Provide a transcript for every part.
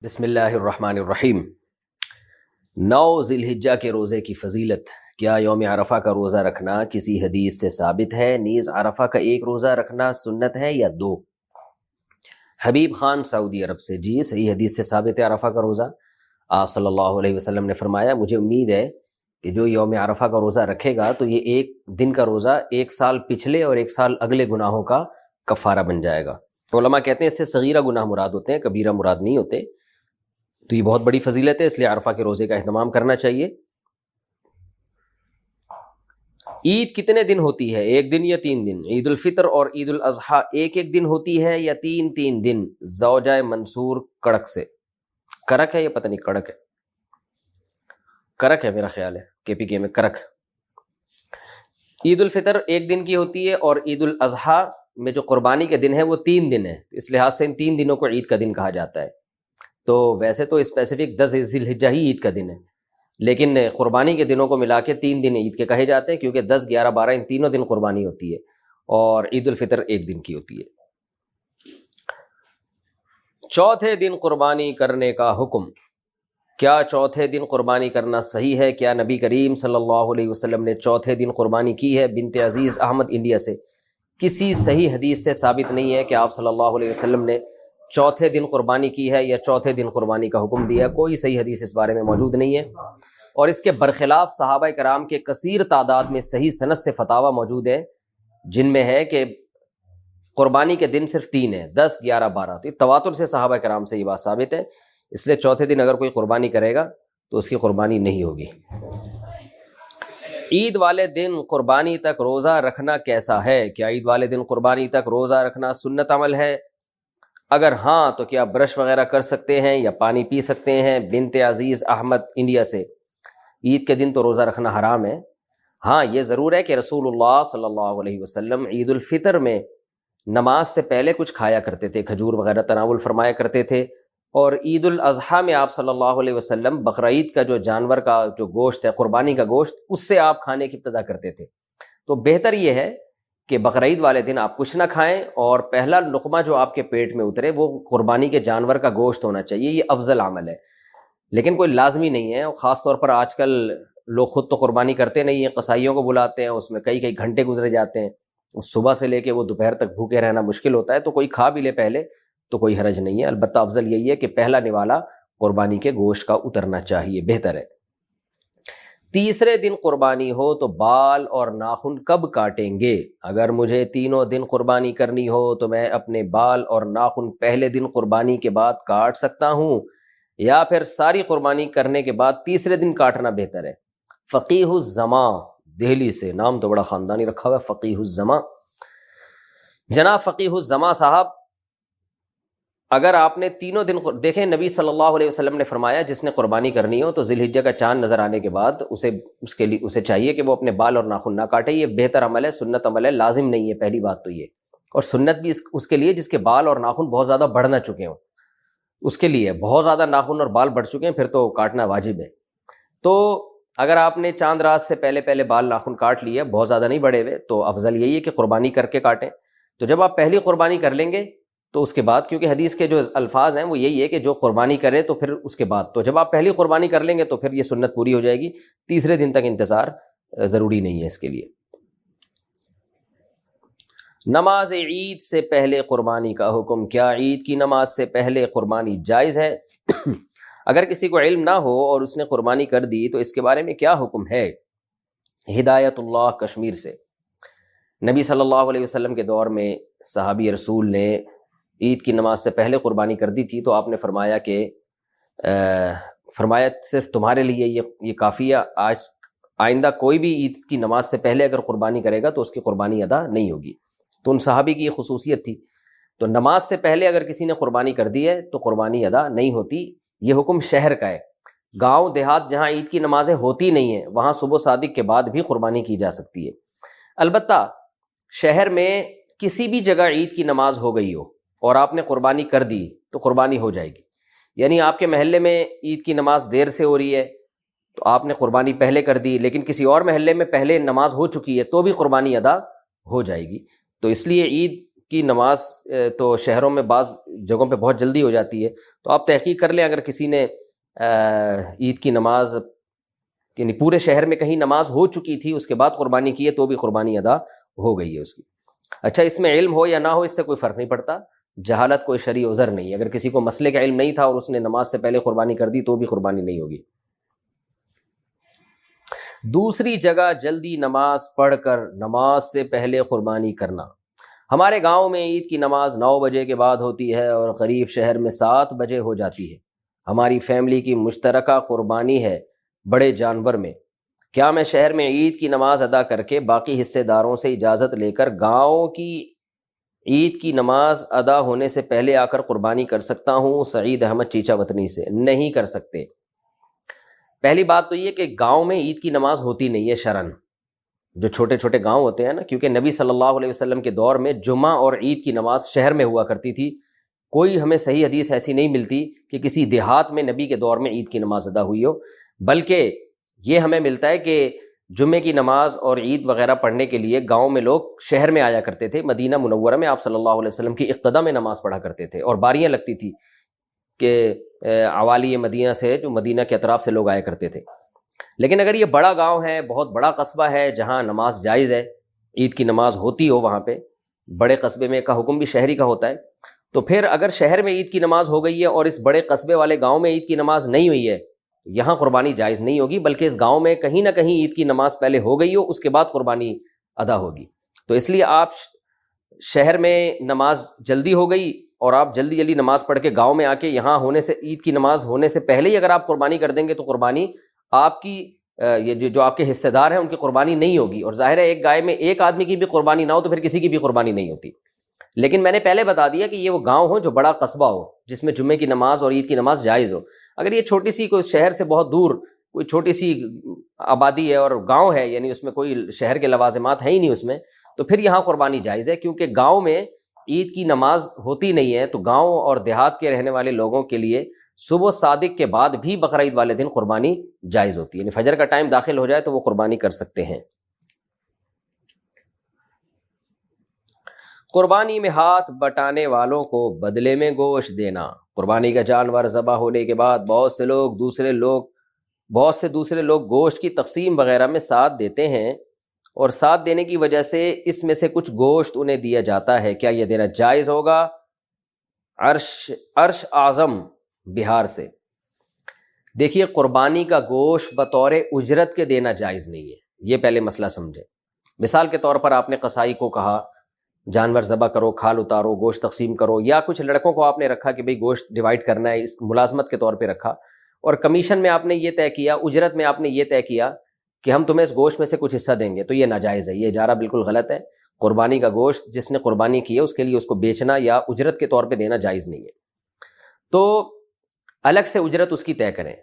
بسم اللہ الرحمن الرحیم۔ 9 ذی الحجہ کے روزے کی فضیلت۔ کیا یوم عرفہ کا روزہ رکھنا کسی حدیث سے ثابت ہے؟ نیز عرفہ کا ایک روزہ رکھنا سنت ہے یا 2؟ حبیب خان سعودی عرب سے، جی صحیح حدیث سے ثابت ہے عرفہ کا روزہ۔ آپ صلی اللہ علیہ وسلم نے فرمایا مجھے امید ہے کہ جو یوم عرفہ کا روزہ رکھے گا تو یہ ایک دن کا روزہ 1 سال پچھلے اور 1 سال اگلے گناہوں کا کفارہ بن جائے گا۔ علماء کہتے ہیں اس سے صغیرہ گناہ مراد ہوتے ہیں، کبیرہ مراد نہیں ہوتے۔ تو یہ بہت بڑی فضیلت ہے، اس لیے عرفہ کے روزے کا اہتمام کرنا چاہیے۔ عید کتنے دن ہوتی ہے؟ 1 دن یا 3 دن؟ عید الفطر اور عید الاضحیٰ ایک دن ہوتی ہے یا 3 دن؟ زوجہ منصور کڑک سے۔ کرک ہے یا پتہ نہیں کڑک ہے، کرک ہے میرا خیال ہے، KPK میں کرک۔ عید الفطر 1 دن کی ہوتی ہے اور عید الاضحیٰ میں جو قربانی کے دن ہے وہ 3 دن ہے، اس لحاظ سے ان 3 دنوں کو عید کا دن کہا جاتا ہے۔ تو ویسے تو اسپیسیفک 10 ذی الحجہ ہی عید کا دن ہے، لیکن قربانی کے دنوں کو ملا کے 3 دن عید کے کہے جاتے ہیں، کیونکہ 10، 11، 12 ان تینوں دن قربانی ہوتی ہے اور عید الفطر 1 دن کی ہوتی ہے۔ چوتھے دن قربانی کرنے کا حکم۔ کیا چوتھے دن قربانی کرنا صحیح ہے؟ کیا نبی کریم صلی اللہ علیہ وسلم نے چوتھے دن قربانی کی ہے؟ بنت عزیز احمد انڈیا سے۔ کسی صحیح حدیث سے ثابت نہیں ہے کہ آپ صلی اللہ علیہ وسلم نے چوتھے دن قربانی کی ہے یا چوتھے دن قربانی کا حکم دیا ہے، کوئی صحیح حدیث اس بارے میں موجود نہیں ہے۔ اور اس کے برخلاف صحابہ کرام کے کثیر تعداد میں صحیح سند سے فتاوی موجود ہیں، جن میں ہے کہ قربانی کے دن صرف 3 ہیں، 10، 11، 12۔ تو تواتر سے صحابہ کرام سے یہ بات ثابت ہے، اس لیے چوتھے دن اگر کوئی قربانی کرے گا تو اس کی قربانی نہیں ہوگی۔ عید والے دن قربانی تک روزہ رکھنا کیسا ہے؟ کیا عید والے دن قربانی تک روزہ رکھنا سنت عمل ہے؟ اگر ہاں تو کیا برش وغیرہ کر سکتے ہیں یا پانی پی سکتے ہیں؟ بنت عزیز احمد انڈیا سے۔ عید کے دن تو روزہ رکھنا حرام ہے۔ ہاں یہ ضرور ہے کہ رسول اللہ صلی اللہ علیہ وسلم عید الفطر میں نماز سے پہلے کچھ کھایا کرتے تھے، کھجور وغیرہ تناول فرمایا کرتے تھے، اور عید الاضحیٰ میں آپ صلی اللہ علیہ وسلم بقرعید کا جو جانور کا جو گوشت ہے، قربانی کا گوشت، اس سے آپ کھانے کی ابتدا کرتے تھے۔ تو بہتر یہ ہے کہ بقرعید والے دن آپ کچھ نہ کھائیں اور پہلا لقمہ جو آپ کے پیٹ میں اترے وہ قربانی کے جانور کا گوشت ہونا چاہیے، یہ افضل عمل ہے، لیکن کوئی لازمی نہیں ہے۔ اور خاص طور پر آج کل لوگ خود تو قربانی کرتے نہیں ہیں، قصائیوں کو بلاتے ہیں، اس میں کئی گھنٹے گزرے جاتے ہیں، صبح سے لے کے وہ دوپہر تک بھوکے رہنا مشکل ہوتا ہے، تو کوئی کھا بھی لے پہلے تو کوئی حرج نہیں ہے۔ البتہ افضل یہی ہے کہ پہلا نوالا قربانی کے گوشت کا اترنا چاہیے، بہتر ہے۔ تیسرے دن قربانی ہو تو بال اور ناخن کب کاٹیں گے؟ اگر مجھے تینوں دن قربانی کرنی ہو تو میں اپنے بال اور ناخن پہلے دن قربانی کے بعد کاٹ سکتا ہوں یا پھر ساری قربانی کرنے کے بعد تیسرے دن کاٹنا بہتر ہے؟ فقیہ الزماں دہلی سے، نام تو بڑا خاندانی رکھا ہوا ہے، فقیہ الزماں۔ جناب فقیہ الزماں صاحب، اگر آپ نے تینوں دن دیکھیں، نبی صلی اللہ علیہ وسلم نے فرمایا جس نے قربانی کرنی ہو تو ذی الحجہ کا چاند نظر آنے کے بعد اسے چاہیے کہ وہ اپنے بال اور ناخن نہ کاٹے۔ یہ بہتر عمل ہے، سنت عمل ہے، لازم نہیں ہے، پہلی بات تو یہ۔ اور سنت بھی اس کے لیے جس کے بال اور ناخن بہت زیادہ بڑھ نہ چکے ہوں، اس کے لیے بہت زیادہ ناخن اور بال بڑھ چکے ہیں پھر تو کاٹنا واجب ہے۔ تو اگر آپ نے چاند رات سے پہلے بال ناخن کاٹ لیے، بہت زیادہ نہیں بڑھے ہوئے، تو افضل یہی ہے کہ قربانی کر کے کاٹیں۔ تو جب آپ پہلی قربانی کر لیں گے تو اس کے بعد، کیونکہ حدیث کے جو الفاظ ہیں وہ یہی ہے کہ جو قربانی کرے تو پھر اس کے بعد، تو جب آپ پہلی قربانی کر لیں گے تو پھر یہ سنت پوری ہو جائے گی، تیسرے دن تک انتظار ضروری نہیں ہے اس کے لیے۔ نماز عید سے پہلے قربانی کا حکم۔ کیا عید کی نماز سے پہلے قربانی جائز ہے؟ اگر کسی کو علم نہ ہو اور اس نے قربانی کر دی تو اس کے بارے میں کیا حکم ہے؟ ہدایت اللہ کشمیر سے۔ نبی صلی اللہ علیہ وسلم کے دور میں صحابی رسول نے عید کی نماز سے پہلے قربانی کر دی تھی، تو آپ نے فرمایا کہ صرف تمہارے لیے یہ کافی ہے، آئندہ کوئی بھی عید کی نماز سے پہلے اگر قربانی کرے گا تو اس کی قربانی ادا نہیں ہوگی۔ تو ان صحابی کی یہ خصوصیت تھی، تو نماز سے پہلے اگر کسی نے قربانی کر دی ہے تو قربانی ادا نہیں ہوتی۔ یہ حکم شہر کا ہے، گاؤں دیہات جہاں عید کی نمازیں ہوتی نہیں ہیں وہاں صبح صادق کے بعد بھی قربانی کی جا سکتی ہے۔ البتہ شہر میں کسی بھی جگہ عید کی نماز ہو گئی ہو اور آپ نے قربانی کر دی تو قربانی ہو جائے گی۔ یعنی آپ کے محلے میں عید کی نماز دیر سے ہو رہی ہے تو آپ نے قربانی پہلے کر دی، لیکن کسی اور محلے میں پہلے نماز ہو چکی ہے تو بھی قربانی ادا ہو جائے گی۔ تو اس لیے عید کی نماز تو شہروں میں بعض جگہوں پہ بہت جلدی ہو جاتی ہے، تو آپ تحقیق کر لیں، اگر کسی نے عید کی نماز یعنی پورے شہر میں کہیں نماز ہو چکی تھی اس کے بعد قربانی کی ہے تو بھی قربانی ادا ہو گئی ہے اس کی۔ اچھا، اس میں علم ہو یا نہ ہو اس سے کوئی فرق نہیں پڑتا، جہالت کوئی شرعی عذر نہیں ہے۔ اگر کسی کو مسئلے کا علم نہیں تھا اور اس نے نماز سے پہلے قربانی کر دی تو بھی قربانی نہیں ہوگی۔ دوسری جگہ جلدی نماز پڑھ کر نماز سے پہلے قربانی کرنا۔ ہمارے گاؤں میں عید کی نماز 9 بجے کے بعد ہوتی ہے اور قریب شہر میں 7 بجے ہو جاتی ہے۔ ہماری فیملی کی مشترکہ قربانی ہے بڑے جانور میں۔ کیا میں شہر میں عید کی نماز ادا کر کے باقی حصے داروں سے اجازت لے کر گاؤں کی عید کی نماز ادا ہونے سے پہلے آ کر قربانی کر سکتا ہوں؟ سعید احمد چیچا وطنی سے۔ نہیں کر سکتے۔ پہلی بات تو یہ کہ گاؤں میں عید کی نماز ہوتی نہیں ہے شرعن، جو چھوٹے چھوٹے گاؤں ہوتے ہیں نا، کیونکہ نبی صلی اللہ علیہ وسلم کے دور میں جمعہ اور عید کی نماز شہر میں ہوا کرتی تھی۔ کوئی ہمیں صحیح حدیث ایسی نہیں ملتی کہ کسی دیہات میں نبی کے دور میں عید کی نماز ادا ہوئی ہو، بلکہ یہ ہمیں ملتا ہے کہ جمعے کی نماز اور عید وغیرہ پڑھنے کے لیے گاؤں میں لوگ شہر میں آیا کرتے تھے۔ مدینہ منورہ میں آپ صلی اللہ علیہ وسلم کی اقتدا میں نماز پڑھا کرتے تھے اور باریاں لگتی تھی کہ عوالی مدینہ سے، جو مدینہ کے اطراف سے لوگ آیا کرتے تھے۔ لیکن اگر یہ بڑا گاؤں ہے، بہت بڑا قصبہ ہے جہاں نماز جائز ہے، عید کی نماز ہوتی ہو، وہاں پہ بڑے قصبے میں کا حکم بھی شہری کا ہوتا ہے، تو پھر اگر شہر میں عید کی نماز ہو گئی ہے اور اس بڑے قصبے والے گاؤں میں عید کی نماز نہیں ہوئی ہے، یہاں قربانی جائز نہیں ہوگی، بلکہ اس گاؤں میں کہیں نہ کہیں عید کی نماز پہلے ہو گئی ہو، اس کے بعد قربانی ادا ہوگی۔ تو اس لیے آپ شہر میں نماز جلدی ہو گئی اور آپ جلدی جلدی نماز پڑھ کے گاؤں میں آ کے یہاں ہونے سے، عید کی نماز ہونے سے پہلے ہی اگر آپ قربانی کر دیں گے تو قربانی آپ کی یہ جو آپ کے حصے دار ہیں ان کی قربانی نہیں ہوگی، اور ظاہر ہے ایک گائے میں ایک آدمی کی بھی قربانی نہ ہو تو پھر کسی کی بھی قربانی نہیں ہوتی۔ لیکن میں نے پہلے بتا دیا کہ یہ وہ گاؤں ہو جو بڑا قصبہ ہو، جس میں جمعے کی نماز اور عید کی نماز جائز ہو۔ اگر یہ چھوٹی سی کوئی شہر سے بہت دور کوئی چھوٹی سی آبادی ہے اور گاؤں ہے، یعنی اس میں کوئی شہر کے لوازمات ہیں ہی نہیں اس میں، تو پھر یہاں قربانی جائز ہے، کیونکہ گاؤں میں عید کی نماز ہوتی نہیں ہے، تو گاؤں اور دیہات کے رہنے والے لوگوں کے لیے صبح صادق کے بعد بھی بقرہ عید والے دن قربانی جائز ہوتی ہے، یعنی فجر کا ٹائم داخل ہو جائے تو وہ قربانی کر سکتے ہیں۔ قربانی میں ہاتھ بٹانے والوں کو بدلے میں گوشت دینا۔ قربانی کا جانور ذبح ہونے کے بعد بہت سے دوسرے لوگ گوشت کی تقسیم وغیرہ میں ساتھ دیتے ہیں، اور ساتھ دینے کی وجہ سے اس میں سے کچھ گوشت انہیں دیا جاتا ہے، کیا یہ دینا جائز ہوگا؟ عرش اعظم بہار سے۔ دیکھیے، قربانی کا گوشت بطور اجرت کے دینا جائز نہیں ہے، یہ پہلے مسئلہ سمجھیں۔ مثال کے طور پر آپ نے قصائی کو کہا جانور ذبح کرو، کھال اتارو، گوشت تقسیم کرو، یا کچھ لڑکوں کو آپ نے رکھا کہ بھئی گوشت ڈیوائیڈ کرنا ہے، اس ملازمت کے طور پہ رکھا، اور کمیشن میں آپ نے یہ طے کیا، اجرت میں آپ نے یہ طے کیا کہ ہم تمہیں اس گوشت میں سے کچھ حصہ دیں گے، تو یہ ناجائز ہے، یہ اجارہ بالکل غلط ہے۔ قربانی کا گوشت جس نے قربانی کی ہے اس کے لیے اس کو بیچنا یا اجرت کے طور پہ دینا جائز نہیں ہے، تو الگ سے اجرت اس کی طے کریں۔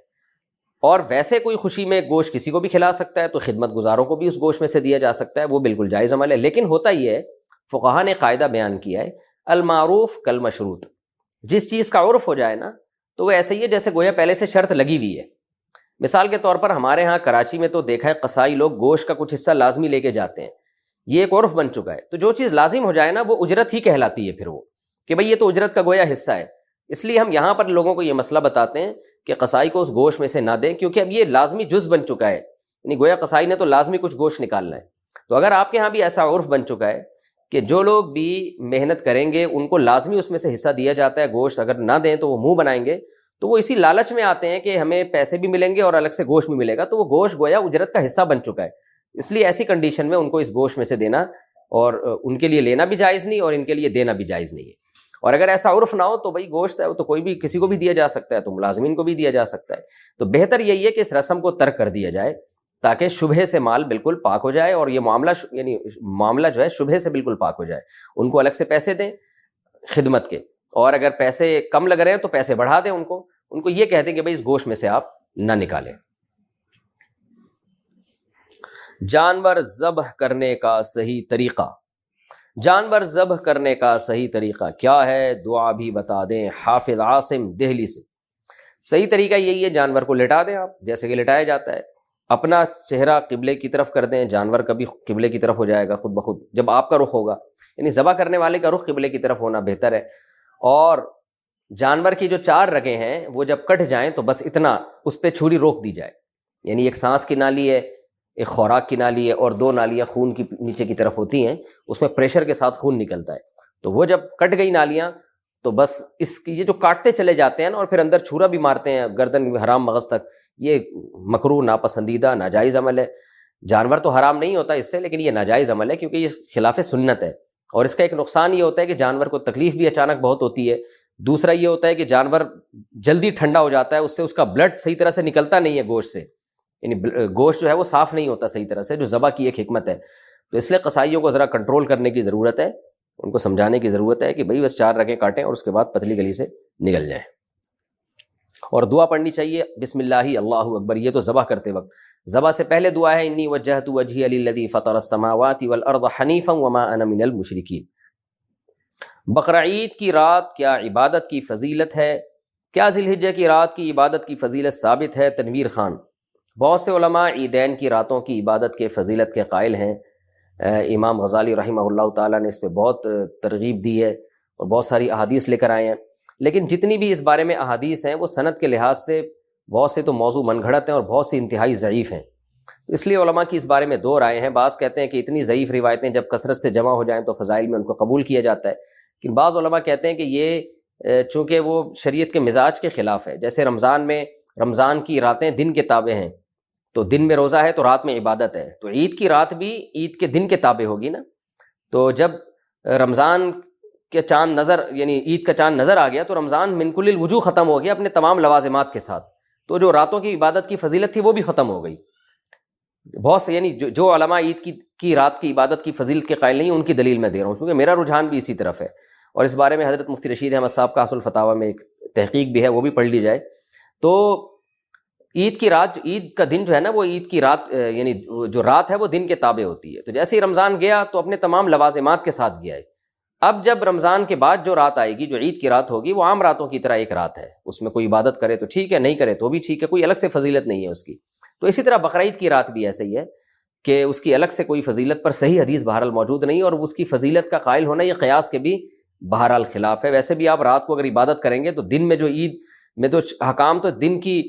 اور ویسے کوئی خوشی میں گوشت کسی کو بھی کھلا سکتا ہے تو خدمت گزاروں کو بھی اس گوشت میں سے دیا جا سکتا ہے، وہ بالکل جائز عمل ہے۔ لیکن ہوتا یہ ہے، فقہا نے قاعدہ بیان کیا ہے، المعروف کالمشروط، جس چیز کا عرف ہو جائے نا تو وہ ایسے ہی ہے جیسے گویا پہلے سے شرط لگی ہوئی ہے۔ مثال کے طور پر ہمارے ہاں کراچی میں تو دیکھا ہے قصائی لوگ گوشت کا کچھ حصہ لازمی لے کے جاتے ہیں، یہ ایک عرف بن چکا ہے، تو جو چیز لازم ہو جائے نا وہ اجرت ہی کہلاتی ہے پھر، وہ کہ بھئی یہ تو اجرت کا گویا حصہ ہے۔ اس لیے ہم یہاں پر لوگوں کو یہ مسئلہ بتاتے ہیں کہ قصائی کو اس گوشت میں سے نہ دیں، کیونکہ اب یہ لازمی جز بن چکا ہے، یعنی گویا قصائی نے تو لازمی کچھ گوشت نکالنا ہے۔ تو اگر آپ کے ہاں بھی ایسا عرف بن چکا ہے کہ جو لوگ بھی محنت کریں گے ان کو لازمی اس میں سے حصہ دیا جاتا ہے گوشت، اگر نہ دیں تو وہ منہ بنائیں گے، تو وہ اسی لالچ میں آتے ہیں کہ ہمیں پیسے بھی ملیں گے اور الگ سے گوشت بھی ملے گا، تو وہ گوشت گویا اجرت کا حصہ بن چکا ہے۔ اس لیے ایسی کنڈیشن میں ان کو اس گوشت میں سے دینا اور ان کے لیے لینا بھی جائز نہیں اور ان کے لیے دینا بھی جائز نہیں ہے۔ اور اگر ایسا عرف نہ ہو تو بھائی گوشت ہے وہ تو کوئی بھی کسی کو بھی دیا جا سکتا ہے، تو ملازمین کو بھی دیا جا سکتا ہے، تو بہتر یہی ہے کہ اس رسم کو ترک کر دیا جائے تاکہ شبہے سے مال بالکل پاک ہو جائے، اور یہ معاملہ جو ہے شبہے سے بالکل پاک ہو جائے۔ ان کو الگ سے پیسے دیں خدمت کے، اور اگر پیسے کم لگ رہے ہیں تو پیسے بڑھا دیں، ان کو یہ کہہ دیں کہ بھائی اس گوشت میں سے آپ نہ نکالیں۔ جانور ذبح کرنے کا صحیح طریقہ۔ جانور ذبح کرنے کا صحیح طریقہ کیا ہے؟ دعا بھی بتا دیں حافظ عاصم دہلی سے۔ صحیح طریقہ یہی ہے، جانور کو لٹا دیں آپ جیسے کہ لٹایا جاتا ہے، اپنا چہرہ قبلے کی طرف کر دیں، جانور کا بھی قبلے کی طرف ہو جائے گا خود بخود جب آپ کا رخ ہوگا، یعنی ذبح کرنے والے کا رخ قبلے کی طرف ہونا بہتر ہے۔ اور جانور کی جو 4 رگیں ہیں وہ جب کٹ جائیں تو بس اتنا اس پہ چھری روک دی جائے، یعنی ایک سانس کی نالی ہے، ایک خوراک کی نالی ہے، اور 2 نالیاں خون کی نیچے کی طرف ہوتی ہیں، اس میں پریشر کے ساتھ خون نکلتا ہے، تو وہ جب کٹ گئی نالیاں تو بس اس کی یہ جو کاٹتے چلے جاتے ہیں نا، اور پھر اندر چھرا بھی مارتے ہیں گردن حرام مغز تک، یہ مکروہ، ناپسندیدہ، ناجائز عمل ہے۔ جانور تو حرام نہیں ہوتا اس سے، لیکن یہ ناجائز عمل ہے کیونکہ یہ خلاف سنت ہے، اور اس کا ایک نقصان یہ ہوتا ہے کہ جانور کو تکلیف بھی اچانک بہت ہوتی ہے۔ دوسرا یہ ہوتا ہے کہ جانور جلدی ٹھنڈا ہو جاتا ہے، اس سے اس کا بلڈ صحیح طرح سے نکلتا نہیں ہے گوشت سے، یعنی گوشت جو ہے وہ صاف نہیں ہوتا صحیح طرح سے، جو ذبح کی ایک حکمت ہے۔ تو اس لیے قصائیوں کو ذرا کنٹرول کرنے کی ضرورت ہے، ان کو سمجھانے کی ضرورت ہے کہ بھئی بس 4 رگیں کاٹیں اور اس کے بعد پتلی گلی سے نکل جائیں، اور دعا پڑھنی چاہیے بسم اللہ اللہ اکبر، یہ تو ذبح کرتے وقت۔ ذبح سے پہلے دعا ہے انی وجہت وجہی للذی فطر السماوات والارض حنیفا وما انا من المشرکین۔ بقرہ عید کی رات کیا عبادت کی فضیلت ہے؟ کیا ذی الحجہ کی رات کی عبادت کی فضیلت ثابت ہے؟ تنویر خان۔ بہت سے علماء عیدین کی راتوں کی عبادت کے فضیلت کے قائل ہیں، امام غزالی رحمہ اللہ تعالیٰ نے اس پہ بہت ترغیب دی ہے اور بہت ساری احادیث لے کر آئے ہیں، لیکن جتنی بھی اس بارے میں احادیث ہیں وہ سند کے لحاظ سے بہت سے تو موضوع من گھڑت ہیں اور بہت سی انتہائی ضعیف ہیں، اس لیے علماء کی اس بارے میں 2 رائے ہیں۔ بعض کہتے ہیں کہ اتنی ضعیف روایتیں جب کثرت سے جمع ہو جائیں تو فضائل میں ان کو قبول کیا جاتا ہے، لیکن بعض علماء کہتے ہیں کہ یہ چونکہ وہ شریعت کے مزاج کے خلاف ہے، جیسے رمضان کی راتیں دن کے تابع ہیں، تو دن میں روزہ ہے تو رات میں عبادت ہے، تو عید کی رات بھی عید کے دن کے تابع ہوگی نا، تو جب رمضان کے چاند نظر یعنی عید کا چاند نظر آ گیا تو رمضان من کل الوجوہ ختم ہو گیا اپنے تمام لوازمات کے ساتھ، تو جو راتوں کی عبادت کی فضیلت تھی وہ بھی ختم ہو گئی۔ بہت سے یعنی جو علماء عید کی رات کی عبادت کی فضیلت کے قائل نہیں، ان کی دلیل میں دے رہا ہوں کیونکہ میرا رجحان بھی اسی طرف ہے، اور اس بارے میں حضرت مفتی رشید احمد صاحب کا اصل فتاویٰ میں ایک تحقیق بھی ہے، وہ بھی پڑھ لی جائے۔ تو عید کی رات، عید کا دن جو ہے نا وہ عید کی رات یعنی جو رات ہے وہ دن کے تابع ہوتی ہے، تو جیسے ہی رمضان گیا تو اپنے تمام لوازمات کے ساتھ گیا ہے۔ اب جب رمضان کے بعد جو رات آئے گی، جو عید کی رات ہوگی، وہ عام راتوں کی طرح ایک رات ہے، اس میں کوئی عبادت کرے تو ٹھیک ہے، نہیں کرے تو بھی ٹھیک ہے، کوئی الگ سے فضیلت نہیں ہے اس کی۔ تو اسی طرح بقرعید کی رات بھی ایسے ہی ہے کہ اس کی الگ سے کوئی فضیلت پر صحیح حدیث بہرحال موجود نہیں، اور اس کی فضیلت کا قائل ہونا یہ قیاس کے بھی بہرحال خلاف ہے۔ ویسے بھی آپ رات کو اگر عبادت کریں گے تو دن میں جو عید میں تو حکام تو دن کی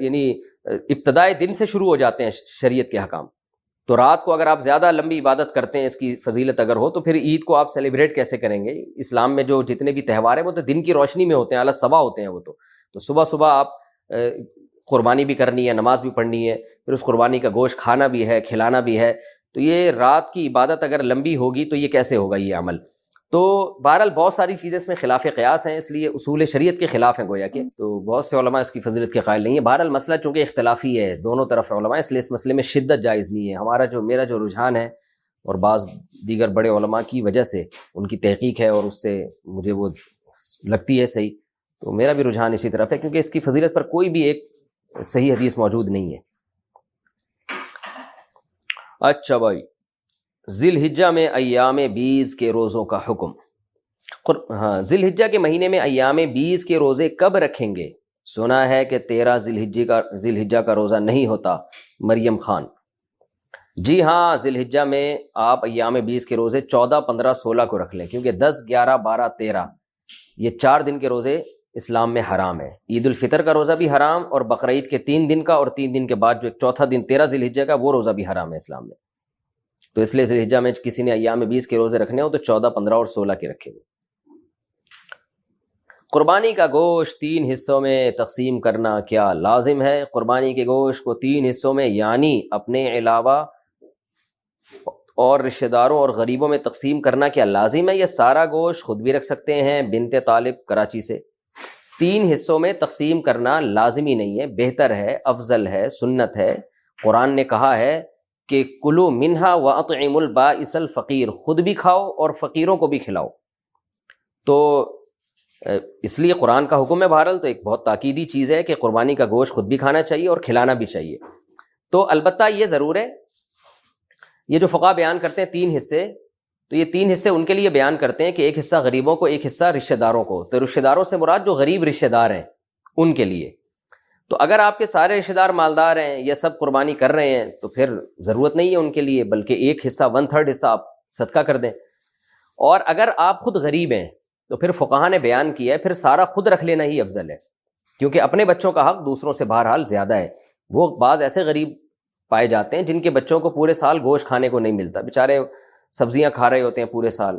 یعنی ابتدائے دن سے شروع ہو جاتے ہیں شریعت کے حکام، تو رات کو اگر آپ زیادہ لمبی عبادت کرتے ہیں، اس کی فضیلت اگر ہو، تو پھر عید کو آپ سیلیبریٹ کیسے کریں گے؟ اسلام میں جو جتنے بھی تہوار ہیں وہ تو دن کی روشنی میں ہوتے ہیں، اعلیٰ صبح ہوتے ہیں وہ تو صبح صبح آپ قربانی بھی کرنی ہے، نماز بھی پڑھنی ہے، پھر اس قربانی کا گوشت کھانا بھی ہے، کھلانا بھی ہے، تو یہ رات کی عبادت اگر لمبی ہوگی تو یہ کیسے ہوگا یہ عمل؟ تو بہرحال بہت ساری چیزیں اس میں خلاف قیاس ہیں، اس لیے اصول شریعت کے خلاف ہیں گویا کہ، تو بہت سے علماء اس کی فضیلت کے قائل نہیں ہیں۔ بہرحال مسئلہ چونکہ اختلافی ہے، دونوں طرف علماء، اس لیے اس مسئلے میں شدت جائز نہیں ہے۔ میرا جو رجحان ہے اور بعض دیگر بڑے علماء کی وجہ سے ان کی تحقیق ہے اور اس سے مجھے وہ لگتی ہے صحیح، تو میرا بھی رجحان اسی طرف ہے، کیونکہ اس کی فضیلت پر کوئی بھی ایک صحیح حدیث موجود نہیں ہے۔ اچھا بھائی، ذی الحجہ میں ایام 20 کے روزوں کا حکم۔ ہاں، ذی الحجہ کے مہینے میں ایام 20 کے روزے کب رکھیں گے؟ سنا ہے کہ 13 ذی الحجہ کا روزہ نہیں ہوتا۔ مریم خان: جی ہاں، ذی الحجہ میں آپ ایام 20 کے روزے 14، 15، 16 کو رکھ لیں، کیونکہ 10، 11، 12، 13 یہ 4 دن کے روزے اسلام میں حرام ہے۔ عید الفطر کا روزہ بھی حرام، اور بقرعید کے 3 دن کا، اور 3 دن کے بعد جو ایک چوتھا دن 13 ذی الحجہ کا، وہ روزہ بھی حرام ہے اسلام میں۔ تو اس لیے ذی الحجہ میں کسی نے ایام 20 کے روزے رکھنے ہو تو 14، 15 اور 16 کے رکھے ہوئے۔ قربانی کا گوشت 3 حصوں میں تقسیم کرنا کیا لازم ہے؟ قربانی کے گوشت کو 3 حصوں میں یعنی اپنے علاوہ اور رشتہ داروں اور غریبوں میں تقسیم کرنا کیا لازم ہے؟ یہ سارا گوشت خود بھی رکھ سکتے ہیں؟ بنت طالب کراچی سے۔ 3 حصوں میں تقسیم کرنا لازمی نہیں ہے، بہتر ہے، افضل ہے، سنت ہے۔ قرآن نے کہا ہے کہ کلوا منہا واطعموا البائس الفقیر، خود بھی کھاؤ اور فقیروں کو بھی کھلاؤ۔ تو اس لیے قرآن کا حکم ہے، بہرحال تو ایک بہت تاکیدی چیز ہے کہ قربانی کا گوشت خود بھی کھانا چاہیے اور کھلانا بھی چاہیے۔ تو البتہ یہ ضرور ہے، یہ جو فقہا بیان کرتے ہیں 3 حصے، تو یہ 3 حصے ان کے لیے بیان کرتے ہیں کہ ایک حصہ غریبوں کو، ایک حصہ رشتہ داروں کو۔ تو رشتہ داروں سے مراد جو غریب رشتہ دار ہیں ان کے لیے۔ تو اگر آپ کے سارے رشتہ دار مالدار ہیں، یہ سب قربانی کر رہے ہیں، تو پھر ضرورت نہیں ہے ان کے لیے، بلکہ ایک حصہ 1/3 حصہ آپ صدقہ کر دیں۔ اور اگر آپ خود غریب ہیں تو پھر فقہا نے بیان کیا ہے پھر سارا خود رکھ لینا ہی افضل ہے، کیونکہ اپنے بچوں کا حق دوسروں سے بہرحال زیادہ ہے۔ وہ بعض ایسے غریب پائے جاتے ہیں جن کے بچوں کو پورے سال گوشت کھانے کو نہیں ملتا، بیچارے سبزیاں کھا رہے ہوتے ہیں پورے سال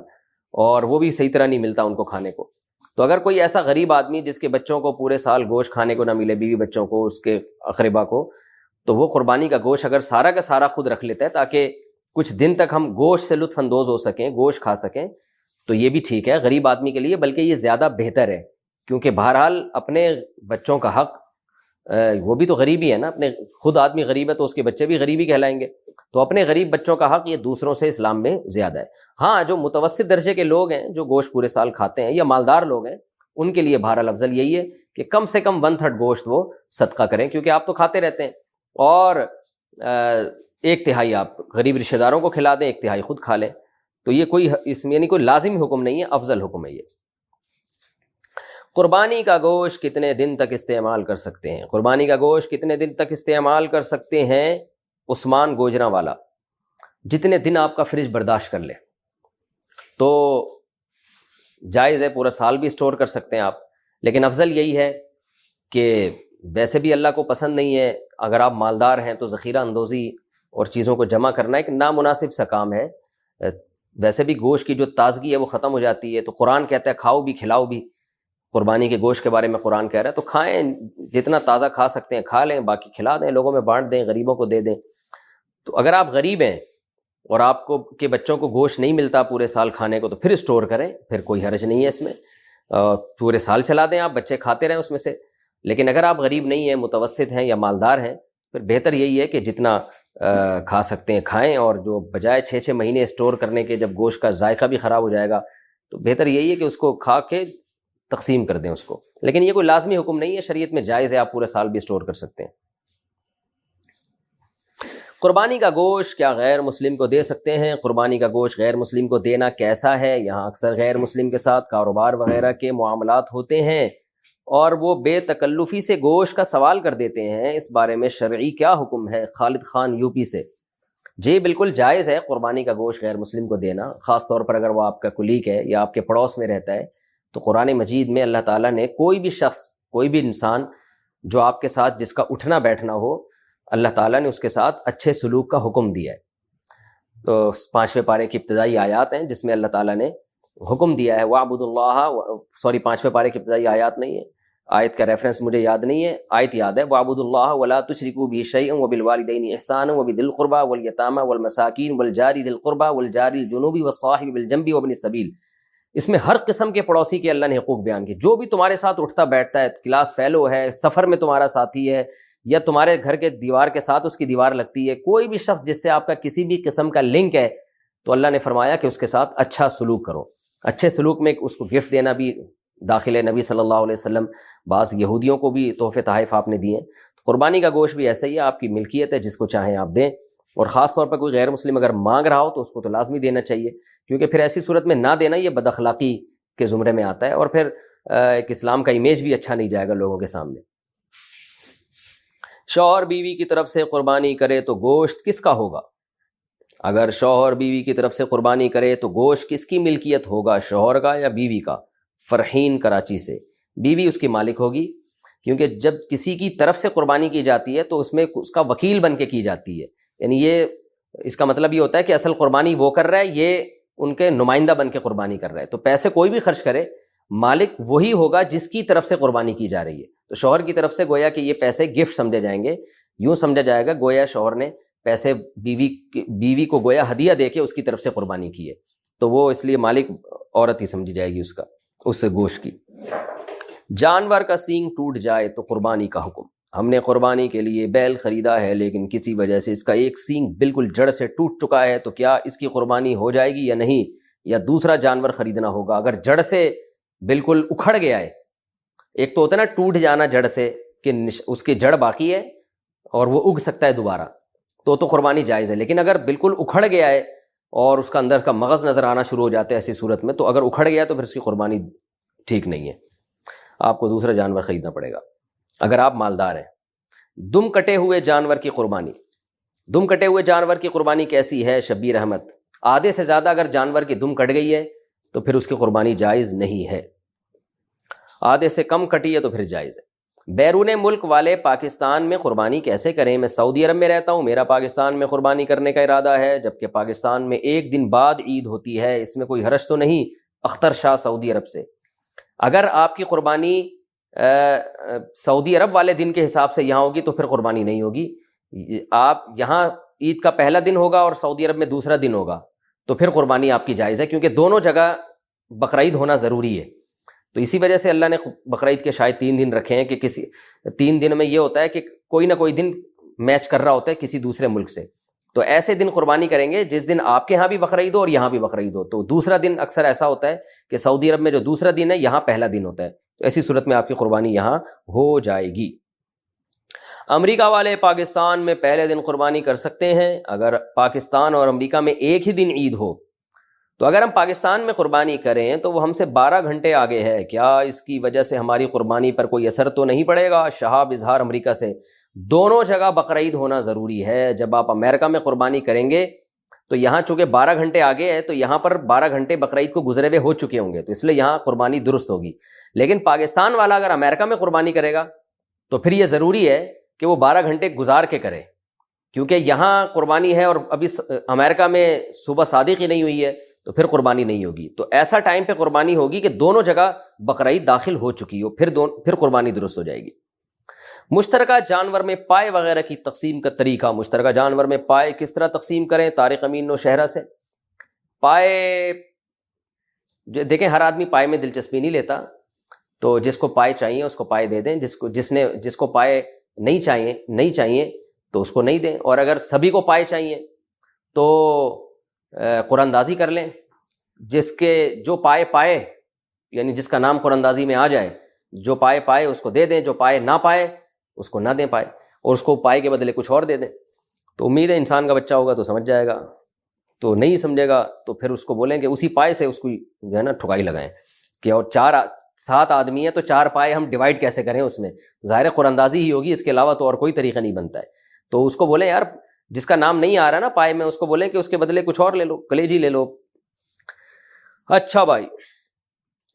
اور وہ بھی صحیح طرح نہیں ملتا ان کو کھانے کو۔ تو اگر کوئی ایسا غریب آدمی جس کے بچوں کو پورے سال گوشت کھانے کو نہ ملے، بیوی بچوں کو، اس کے اقربا کو، تو وہ قربانی کا گوشت اگر سارا کا سارا خود رکھ لیتا ہے تاکہ کچھ دن تک ہم گوشت سے لطف اندوز ہو سکیں، گوشت کھا سکیں، تو یہ بھی ٹھیک ہے غریب آدمی کے لیے، بلکہ یہ زیادہ بہتر ہے، کیونکہ بہرحال اپنے بچوں کا حق، وہ بھی تو غریب ہی ہے نا، اپنے خود آدمی غریب ہے تو اس کے بچے بھی غریبی کہلائیں گے، تو اپنے غریب بچوں کا حق یہ دوسروں سے اسلام میں زیادہ ہے۔ ہاں جو متوسط درجے کے لوگ ہیں جو گوشت پورے سال کھاتے ہیں یا مالدار لوگ ہیں، ان کے لیے بہرحال افضل یہی ہے کہ کم سے کم 1/3 گوشت وہ صدقہ کریں، کیونکہ آپ تو کھاتے رہتے ہیں، اور 1/3 آپ غریب رشتہ داروں کو کھلا دیں، 1/3 خود کھا لیں۔ تو یہ کوئی اس میں یعنی کوئی لازمی حکم نہیں ہے، افضل حکم ہے یہ۔ قربانی کا گوشت کتنے دن تک استعمال کر سکتے ہیں؟ قربانی کا گوشت کتنے دن تک استعمال کر سکتے ہیں؟ عثمان گوجراں والا، جتنے دن آپ کا فریج برداشت کر لے تو جائز ہے، پورا سال بھی اسٹور کر سکتے ہیں آپ، لیکن افضل یہی ہے کہ ویسے بھی اللہ کو پسند نہیں ہے، اگر آپ مالدار ہیں تو ذخیرہ اندوزی اور چیزوں کو جمع کرنا ایک نامناسب سا کام ہے۔ ویسے بھی گوشت کی جو تازگی ہے وہ ختم ہو جاتی ہے، تو قرآن کہتا ہے کھاؤ بھی کھلاؤ بھی، قربانی کے گوشت کے بارے میں قرآن کہہ رہا ہے، تو کھائیں، جتنا تازہ کھا سکتے ہیں کھا لیں، باقی کھلا دیں، لوگوں میں بانٹ دیں، غریبوں کو دے دیں۔ تو اگر آپ غریب ہیں اور آپ کو کے بچوں کو گوشت نہیں ملتا پورے سال کھانے کو، تو پھر اسٹور کریں، پھر کوئی حرج نہیں ہے اس میں، پورے سال چلا دیں، آپ بچے کھاتے رہیں اس میں سے۔ لیکن اگر آپ غریب نہیں ہیں، متوسط ہیں یا مالدار ہیں، پھر بہتر یہی ہے کہ جتنا کھا سکتے ہیں کھائیں، اور جو بجائے 6 مہینے اسٹور کرنے کے جب گوشت کا ذائقہ بھی خراب ہو جائے گا، تو بہتر یہی ہے کہ اس کو کھا کے تقسیم کر دیں اس کو۔ لیکن یہ کوئی لازمی حکم نہیں ہے، شریعت میں جائز ہے، آپ پورے سال بھی اسٹور کر سکتے ہیں۔ قربانی کا گوشت کیا غیر مسلم کو دے سکتے ہیں؟ قربانی کا گوشت غیر مسلم کو دینا کیسا ہے؟ یہاں اکثر غیر مسلم کے ساتھ کاروبار وغیرہ کے معاملات ہوتے ہیں اور وہ بے تکلفی سے گوشت کا سوال کر دیتے ہیں، اس بارے میں شرعی کیا حکم ہے؟ خالد خان یو پی سے۔ جی بالکل جائز ہے قربانی کا گوشت غیر مسلم کو دینا، خاص طور پر اگر وہ آپ کا کلیگ ہے یا آپ کے پڑوس میں رہتا ہے۔ تو قرآن مجید میں اللہ تعالیٰ نے کوئی بھی شخص، کوئی بھی انسان جو آپ کے ساتھ جس کا اٹھنا بیٹھنا ہو، اللہ تعالیٰ نے اس کے ساتھ اچھے سلوک کا حکم دیا ہے۔ تو 5ویں پارے کی ابتدائی آیات ہیں جس میں اللہ تعالیٰ نے حکم دیا ہے وَاعْبُدُوا اللَّهَ، 5ویں پارے کی ابتدائی آیات نہیں ہے، آیت کا ریفرنس مجھے یاد نہیں ہے، آیت یاد ہے، وَاعْبُدُوا اللَّهَ وَلَا تُشْرِكُوا بِهِ شَيْئًا وَبِالْوَالِدَيْنِ إِحْسَانًا وَبِذِي الْقُرْبَى وَالْيَتَامَى وَالْمَسَاكِينِ وَالْجَارِ ذِي الْقُرْبَى وَالْجَارِ الْجُنُوبِ وَالصَّاحِبِ بِالْجَنبِ وَابْنِ السَّبِيلِ۔ اس میں ہر قسم کے پڑوسی کے اللہ نے حقوق بیان کیے، جو بھی تمہارے ساتھ اٹھتا بیٹھتا ہے، کلاس فیلو ہے، سفر میں تمہارا ساتھی ہے، یا تمہارے گھر کے دیوار کے ساتھ اس کی دیوار لگتی ہے، کوئی بھی شخص جس سے آپ کا کسی بھی قسم کا لنک ہے، تو اللہ نے فرمایا کہ اس کے ساتھ اچھا سلوک کرو۔ اچھے سلوک میں اس کو گفٹ دینا بھی داخل ہے، نبی صلی اللہ علیہ وسلم بعض یہودیوں کو بھی تحفے تحائف آپ نے دیے۔ قربانی کا گوشت بھی ایسا ہی ہے، آپ کی ملکیت ہے، جس کو چاہیں آپ دیں، اور خاص طور پر کوئی غیر مسلم اگر مانگ رہا ہو تو اس کو تو لازمی دینا چاہیے، کیونکہ پھر ایسی صورت میں نہ دینا یہ بد اخلاقی کے زمرے میں آتا ہے، اور پھر ایک اسلام کا امیج بھی اچھا نہیں جائے گا لوگوں کے سامنے۔ شوہر بیوی کی طرف سے قربانی کرے تو گوشت کس کا ہوگا؟ اگر شوہر بیوی کی طرف سے قربانی کرے تو گوشت کس کی ملکیت ہوگا، شوہر کا یا بیوی کا؟ فرحین کراچی سے۔ بیوی اس کی مالک ہوگی، کیونکہ جب کسی کی طرف سے قربانی کی جاتی ہے تو اس میں اس کا وکیل بن کے کی جاتی ہے، یعنی یہ اس کا مطلب یہ ہوتا ہے کہ اصل قربانی وہ کر رہا ہے، یہ ان کے نمائندہ بن کے قربانی کر رہا ہے۔ تو پیسے کوئی بھی خرچ کرے، مالک وہی ہوگا جس کی طرف سے قربانی کی جا رہی ہے۔ تو شوہر کی طرف سے گویا کہ یہ پیسے گفٹ سمجھے جائیں گے، یوں سمجھا جائے گا گویا شوہر نے پیسے بیوی کو گویا ہدیہ دے کے اس کی طرف سے قربانی کی ہے، تو وہ اس لیے مالک عورت ہی سمجھی جائے گی اس گوشت کی۔ جانور کا سینگ ٹوٹ جائے تو قربانی کا حکم۔ ہم نے قربانی کے لیے بیل خریدا ہے لیکن کسی وجہ سے اس کا ایک سینگ بالکل جڑ سے ٹوٹ چکا ہے، تو کیا اس کی قربانی ہو جائے گی یا نہیں، یا دوسرا جانور خریدنا ہوگا؟ اگر جڑ سے بالکل اکھڑ گیا ہے، ایک تو ہوتا ہے نا ٹوٹ جانا جڑ سے کہ اس کی جڑ باقی ہے اور وہ اگ سکتا ہے دوبارہ، تو قربانی جائز ہے، لیکن اگر بالکل اکھڑ گیا ہے اور اس کا اندر کا مغز نظر آنا شروع ہو جاتا ہے ایسی صورت میں، تو اگر اکھڑ گیا تو پھر اس کی قربانی ٹھیک نہیں ہے، آپ کو دوسرا جانور خریدنا پڑے گا اگر آپ مالدار ہیں۔ دم کٹے ہوئے جانور کی قربانی. دم کٹے ہوئے جانور کی قربانی کیسی ہے شبیر احمد؟ آدھے سے زیادہ اگر جانور کی دم کٹ گئی ہے تو پھر اس کی قربانی جائز نہیں ہے. آدھے سے کم کٹی ہے تو پھر جائز ہے. بیرون ملک والے پاکستان میں قربانی کیسے کریں؟ میں سعودی عرب میں رہتا ہوں، میرا پاکستان میں قربانی کرنے کا ارادہ ہے، جبکہ پاکستان میں ایک دن بعد عید ہوتی ہے، اس میں کوئی حرج تو نہیں؟ اختر شاہ سعودی عرب سے. اگر آپ کی قربانی سعودی عرب والے دن کے حساب سے یہاں ہوگی تو پھر قربانی نہیں ہوگی. آپ یہاں عید کا پہلا دن ہوگا اور سعودی عرب میں دوسرا دن ہوگا تو پھر قربانی آپ کی جائز ہے، کیونکہ دونوں جگہ بقرعید ہونا ضروری ہے. تو اسی وجہ سے اللہ نے بقرعید کے شاید 3 دن رکھے ہیں کہ کسی 3 دن میں یہ ہوتا ہے کہ کوئی نہ کوئی دن میچ کر رہا ہوتا ہے کسی دوسرے ملک سے. تو ایسے دن قربانی کریں گے جس دن آپ کے ہاں بھی بقرعید ہو اور یہاں بھی بقرعید ہو. تو دوسرا دن اکثر ایسا ہوتا ہے کہ سعودی عرب میں جو دوسرا دن ہے یہاں پہلا دن ہوتا ہے، تو ایسی صورت میں آپ کی قربانی یہاں ہو جائے گی. امریکہ والے پاکستان میں پہلے دن قربانی کر سکتے ہیں اگر پاکستان اور امریکہ میں ایک ہی دن عید ہو. تو اگر ہم پاکستان میں قربانی کریں تو وہ ہم سے 12 گھنٹے آگے ہے، کیا اس کی وجہ سے ہماری قربانی پر کوئی اثر تو نہیں پڑے گا؟ شہاب اظہار امریکہ سے. دونوں جگہ بقرعید ہونا ضروری ہے. جب آپ امریکہ میں قربانی کریں گے تو یہاں چونکہ 12 گھنٹے آگے ہے تو یہاں پر 12 گھنٹے بقرعید کو گزرے ہوئے ہو چکے ہوں گے، تو اس لیے یہاں قربانی درست ہوگی. لیکن پاکستان والا اگر امریکہ میں قربانی کرے گا تو پھر یہ ضروری ہے کہ وہ 12 گھنٹے گزار کے کرے، کیونکہ یہاں قربانی ہے اور ابھی امریکہ میں صبح صادق ہی نہیں ہوئی ہے تو پھر قربانی نہیں ہوگی. تو ایسا ٹائم پہ قربانی ہوگی کہ دونوں جگہ بقرعید داخل ہو چکی ہو، پھر قربانی درست ہو جائے گی. مشترکہ جانور میں پائے وغیرہ کی تقسیم کا طریقہ. مشترکہ جانور میں پائے کس طرح تقسیم کریں؟ طارق امین نوشہرہ سے. پائے دیکھیں، ہر آدمی پائے میں دلچسپی نہیں لیتا، تو جس کو پائے چاہیے اس کو پائے دے دیں، جس کو پائے نہیں چاہیے تو اس کو نہیں دیں. اور اگر سبھی کو پائے چاہیے تو قرآن اندازی کر لیں. جو پائے یعنی جس کا نام قرآن اندازی میں آ جائے، جو پائے اس کو دے دیں، جو پائے نہ پائے اس کو نہ دیں پائے، اور اس کو پائے کے بدلے کچھ اور دے دیں. تو امید ہے انسان کا بچہ ہوگا تو سمجھ جائے گا، تو نہیں سمجھے گا تو پھر اس کو بولیں کہ اسی پائے سے اس کو جو ہے نا ٹھکائی لگائیں کہ اور 7 آدمی ہیں تو 4 پائے ہم ڈیوائڈ کیسے کریں اس میں. ظاہر قرآن اندازی ہی ہوگی، اس کے علاوہ تو اور کوئی طریقہ نہیں بنتا ہے. تو اس کو بولیں یار جس کا نام نہیں آ رہا نا پائے میں، اس کو بولیں کہ اس کے بدلے کچھ اور لے لو، کلیجی لے لو. اچھا بھائی،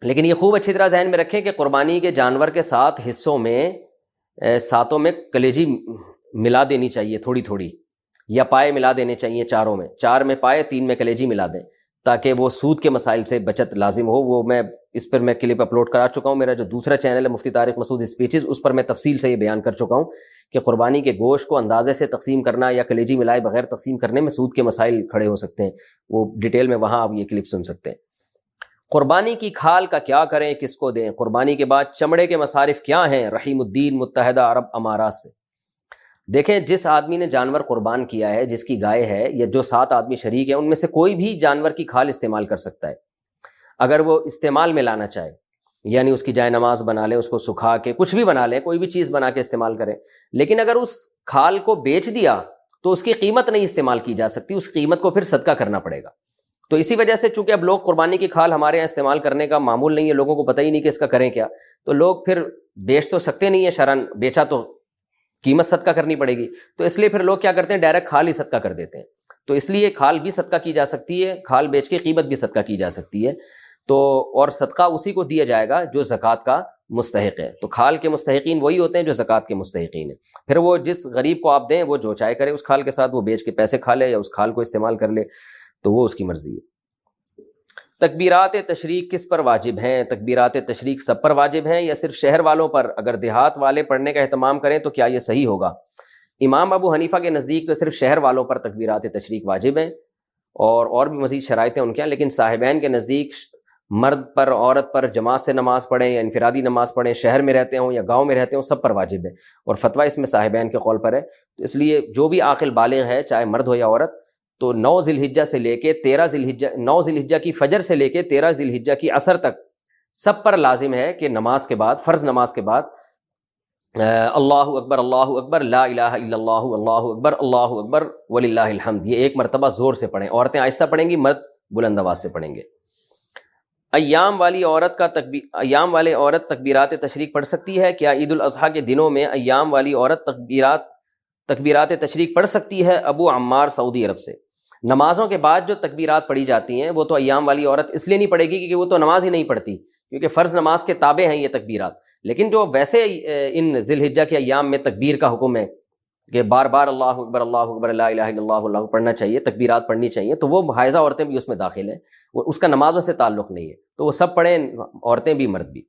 لیکن یہ خوب اچھی طرح ذہن میں رکھیں کہ قربانی کے جانور کے 7 حصوں میں 7 میں کلیجی ملا دینی چاہیے تھوڑی تھوڑی، یا پائے ملا دینے چاہیے 4 میں، 4 میں پائے 3 میں کلیجی ملا دیں، تاکہ وہ سود کے مسائل سے بچت لازم ہو. وہ میں اس پر میں کلپ اپلوڈ کرا چکا ہوں، میرا جو دوسرا چینل ہے مفتی طارق مسعود اسپیچز، اس پر میں تفصیل سے یہ بیان کر چکا ہوں کہ قربانی کے گوشت کو اندازے سے تقسیم کرنا یا کلیجی ملائے بغیر تقسیم کرنے میں سود کے مسائل کھڑے ہو سکتے ہیں. وہ ڈیٹیل میں وہاں آپ یہ کلپ سن سکتے ہیں. قربانی کی کھال کا کیا کریں، کس کو دیں؟ قربانی کے بعد چمڑے کے مصارف کیا ہیں؟ رحیم الدین متحدہ عرب امارات سے. دیکھیں، جس آدمی نے جانور قربان کیا ہے، جس کی گائے ہے، یا جو 7 آدمی شریک ہیں، ان میں سے کوئی بھی جانور کی کھال استعمال کر سکتا ہے اگر وہ استعمال میں لانا چاہے. یعنی اس کی جائے نماز بنا لیں، اس کو سکھا کے کچھ بھی بنا لیں، کوئی بھی چیز بنا کے استعمال کریں. لیکن اگر اس کھال کو بیچ دیا تو اس کی قیمت نہیں استعمال کی جا سکتی، اس قیمت کو پھر صدقہ کرنا پڑے گا. تو اسی وجہ سے چونکہ اب لوگ قربانی کی کھال ہمارے یہاں استعمال کرنے کا معمول نہیں ہے، لوگوں کو پتہ ہی نہیں کہ اس کا کریں کیا، تو لوگ پھر بیچ تو سکتے نہیں ہیں شرعاً، بیچا تو قیمت صدقہ کرنی پڑے گی، تو اس لیے پھر لوگ کیا کرتے ہیں، ڈائریکٹ کھال ہی صدقہ کر دیتے ہیں. تو اس لیے کھال بھی صدقہ کی جا سکتی ہے، کھال بیچ کے قیمت بھی صدقہ کی جا سکتی ہے. تو اور صدقہ اسی کو دیا جائے گا جو زکوٰۃ کا مستحق ہے. تو کھال کے مستحقین وہی ہوتے ہیں جو زکوٰۃ کے مستحقین ہیں. پھر وہ جس غریب کو آپ دیں وہ جو چاہے کرے اس کھال کے ساتھ، وہ بیچ کے پیسے کھا لے یا اس کھال کو استعمال کر لے، تو وہ اس کی مرضی ہے. تکبیرات تشریق کس پر واجب ہیں؟ تکبیرات تشریق سب پر واجب ہیں یا صرف شہر والوں پر؟ اگر دیہات والے پڑھنے کا اہتمام کریں تو کیا یہ صحیح ہوگا؟ امام ابو حنیفہ کے نزدیک تو صرف شہر والوں پر تکبیرات تشریق واجب ہیں، اور بھی مزید شرائط ہیں ان کے یہاں، لیکن صاحبین کے نزدیک مرد پر عورت پر جماعت سے نماز پڑھیں یا انفرادی نماز پڑھیں، شہر میں رہتے ہوں یا گاؤں میں رہتے ہوں، سب پر واجب ہے. اور فتویٰ اس میں صاحبین کے قول پر ہے. تو اس لیے جو بھی عاقل بالغ ہے، چاہے مرد ہو یا عورت، تو 9 ذی الحجہ سے لے کے 13 ذی الحجہ، 9 ذی الحجہ کی فجر سے لے کے 13 ذی الحجہ کی عصر تک سب پر لازم ہے کہ نماز کے بعد، فرض نماز کے بعد، اللہ اکبر لا الہ الا اللہ اکبر وللہ الحمد، یہ ایک مرتبہ زور سے پڑھیں. عورتیں آہستہ پڑھیں گی، مرد بلند آواز سے پڑھیں گے. ایام والے عورت تکبیرات تشریق پڑھ سکتی ہے؟ کیا عید الاضحیٰ کے دنوں میں ایام والی عورت تکبیرات تشریق پڑھ سکتی ہے؟ ابو عمار سعودی عرب سے۔ نمازوں کے بعد جو تکبیرات پڑھی جاتی ہیں وہ تو ایام والی عورت اس لیے نہیں پڑھے گی کیونکہ وہ تو نماز ہی نہیں پڑھتی، کیونکہ فرض نماز کے تابع ہیں یہ تکبیرات، لیکن جو ویسے ان ذی الحجہ کے ایام میں تکبیر کا حکم ہے کہ بار بار اللہ اکبر لا الہ الا اللہ اللہ پڑھنا چاہیے، تکبیرات پڑھنی چاہیے، تو وہ حائضہ عورتیں بھی اس میں داخل ہیں، اس کا نمازوں سے تعلق نہیں ہے، تو وہ سب پڑھیں، عورتیں بھی مرد بھی۔